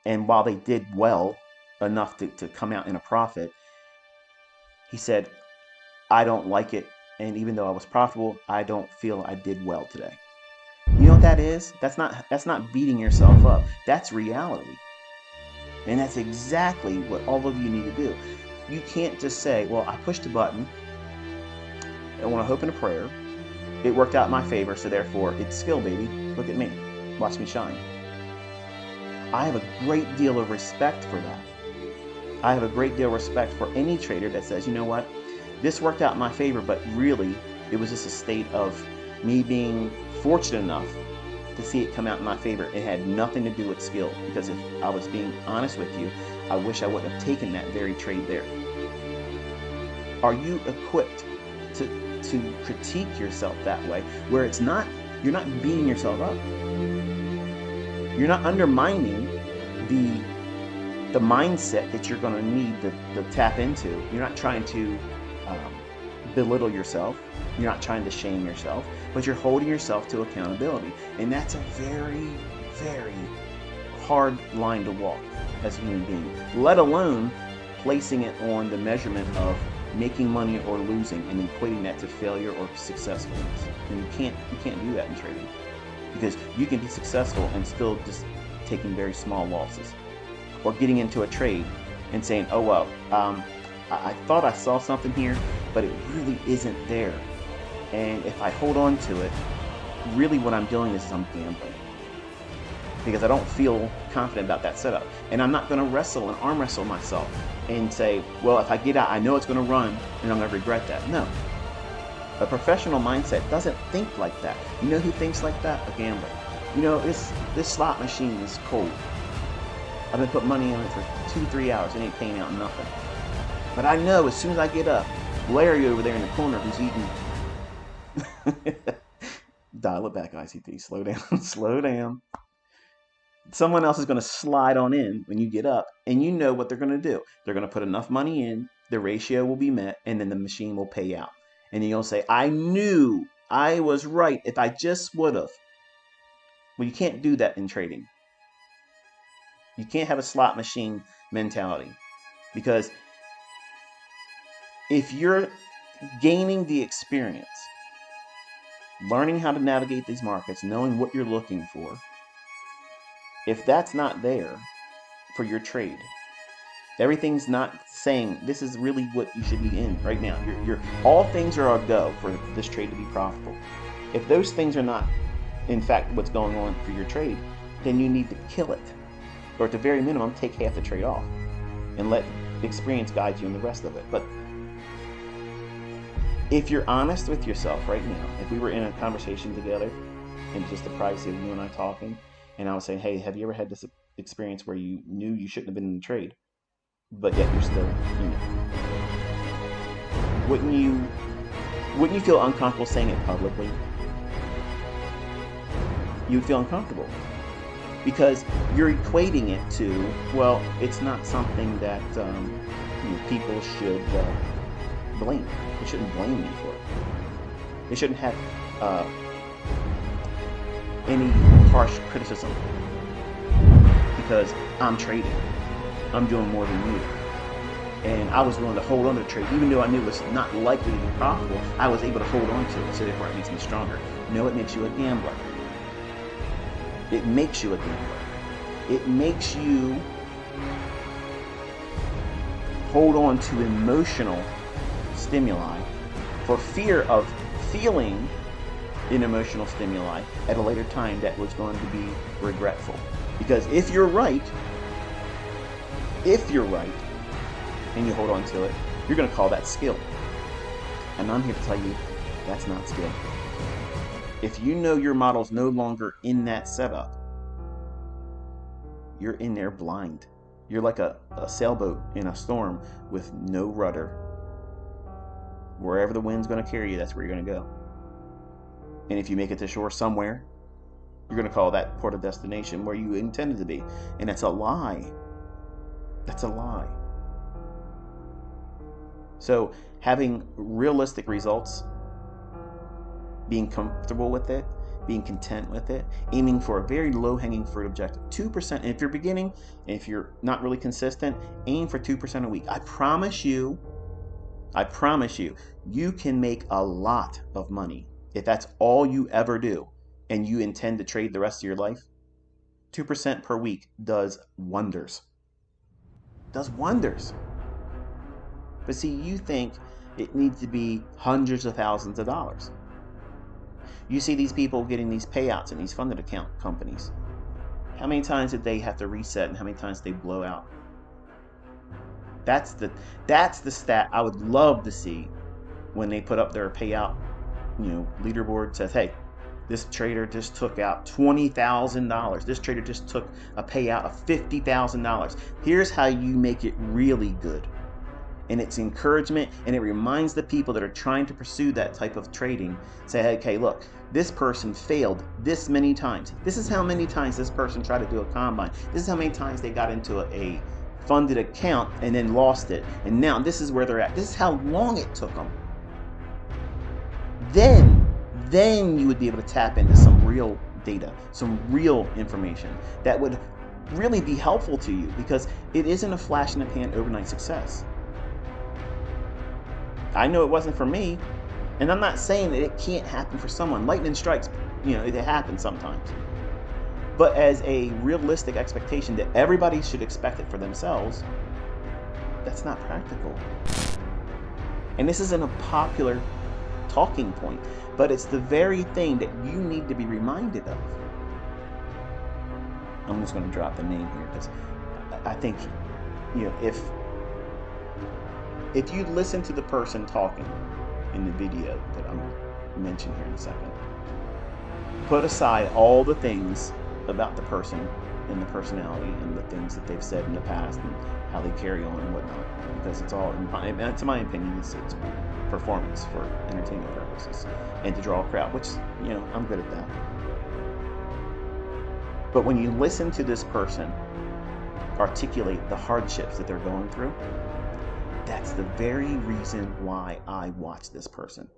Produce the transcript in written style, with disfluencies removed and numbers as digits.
And while they did well enough to come out in a profit, he said, I don't like it. And even though I was profitable, I don't feel I did well today. You know what that is? That's not beating yourself up. That's reality. And that's exactly what all of you need to do. You can't just say, well, I pushed a button. I want to hope in a prayer. It worked out in my favor, so therefore it's skill, baby. Look at me. Watch me shine. I have a great deal of respect for that. I have a great deal of respect for any trader that says, you know what, this worked out in my favor, but really it was just a state of me being fortunate enough to see it come out in my favor. It had nothing to do with skill, because if I was being honest with you, I wish I wouldn't have taken that very trade there. Are you equipped to critique yourself that way, where it's not, you're not beating yourself up, you're not undermining the mindset that you're going to need to tap into. You're not trying to belittle yourself, you're not trying to shame yourself, but you're holding yourself to accountability. And that's a very, very hard line to walk as a human being, let alone placing it on the measurement of making money or losing and equating that to failure or successfulness. And you can't do that in trading, because you can be successful and still just taking very small losses, or getting into a trade and saying, oh well, I thought I saw something here, but it really isn't there, and if I hold on to it, really what I'm doing is I'm gambling, because I don't feel confident about that setup. And I'm not going to wrestle and arm wrestle myself and say, well, if I get out, I know it's going to run and I'm going to regret that. No. A professional mindset doesn't think like that. You know who thinks like that? A gambler. You know, this slot machine is cold. I've been putting money on it for 2-3 hours. It ain't paying out nothing. But I know as soon as I get up, Larry over there in the corner who's eating... Dial it back, ICT. Slow down. Slow down. Someone else is going to slide on in when you get up, and you know what they're going to do. They're going to put enough money in, the ratio will be met, and then the machine will pay out. And then you'll say, I knew I was right if I just would have. Well, you can't do that in trading. You can't have a slot machine mentality, because if you're gaining the experience, learning how to navigate these markets, knowing what you're looking for, if that's not there for your trade, everything's not saying this is really what you should be in right now. You're all things are a go for this trade to be profitable. If those things are not, in fact, what's going on for your trade, then you need to kill it, or at the very minimum, take half the trade off and let experience guide you in the rest of it. But if you're honest with yourself right now, if we were in a conversation together and just the privacy of you and I talking, and I was saying, hey, have you ever had this experience where you knew you shouldn't have been in the trade, but yet you're still, wouldn't you feel uncomfortable saying it publicly? You'd feel uncomfortable, because you're equating it to, well, it's not something that people should blame. They shouldn't blame me for it. They shouldn't have any harsh criticism, because I'm trading. I'm doing more than you. And I was willing to hold on to the trade, even though I knew it was not likely to be profitable. I was able to hold on to it, so therefore it makes me stronger. No, it makes you a gambler. It makes you a gambler. It makes you hold on to emotional stimuli for fear of feeling an emotional stimuli at a later time that was going to be regretful. Because if you're right, and you hold on to it, you're going to call that skill. And I'm here to tell you, that's not skill. If you know your model's no longer in that setup, you're in there blind. You're like a sailboat in a storm with no rudder. Wherever the wind's going to carry you, that's where you're going to go. And if you make it to shore somewhere, you're going to call that port of destination where you intended to be. And that's a lie. That's a lie. So having realistic results, being comfortable with it, being content with it, aiming for a very low-hanging fruit objective. 2%, and if you're beginning, and if you're not really consistent, aim for 2% a week. I promise you, you can make a lot of money if that's all you ever do and you intend to trade the rest of your life. 2% per week does wonders. Does wonders. But see, you think it needs to be hundreds of thousands of dollars. You see these people getting these payouts in these funded account companies. How many times did they have to reset and how many times did they blow out? That's the stat I would love to see when they put up their payout, leaderboard. Says, hey, this trader just took out $20,000. This trader just took a payout of $50,000. Here's how you make it really good. And it's encouragement, and it reminds the people that are trying to pursue that type of trading, say, hey, okay, look, this person failed this many times. This is how many times this person tried to do a combine. This is how many times they got into a funded account and then lost it. And now this is where they're at. This is how long it took them. Then you would be able to tap into some real data, some real information that would really be helpful to you, because it isn't a flash in the pan overnight success. I know it wasn't for me, and I'm not saying that it can't happen for someone. Lightning strikes, it happens sometimes. But as a realistic expectation that everybody should expect it for themselves, that's not practical. And this isn't a popular talking point, but it's the very thing that you need to be reminded of. I'm just going to drop the name here because I think, if you listen to the person talking in the video that I'm mentioning here in a second, put aside all the things about the person and the personality and the things that they've said in the past and how they carry on and whatnot, because it's all, to my opinion, it's performance for entertainment purposes and to draw a crowd, which, I'm good at that. But when you listen to this person articulate the hardships that they're going through, that's the very reason why I watch this person.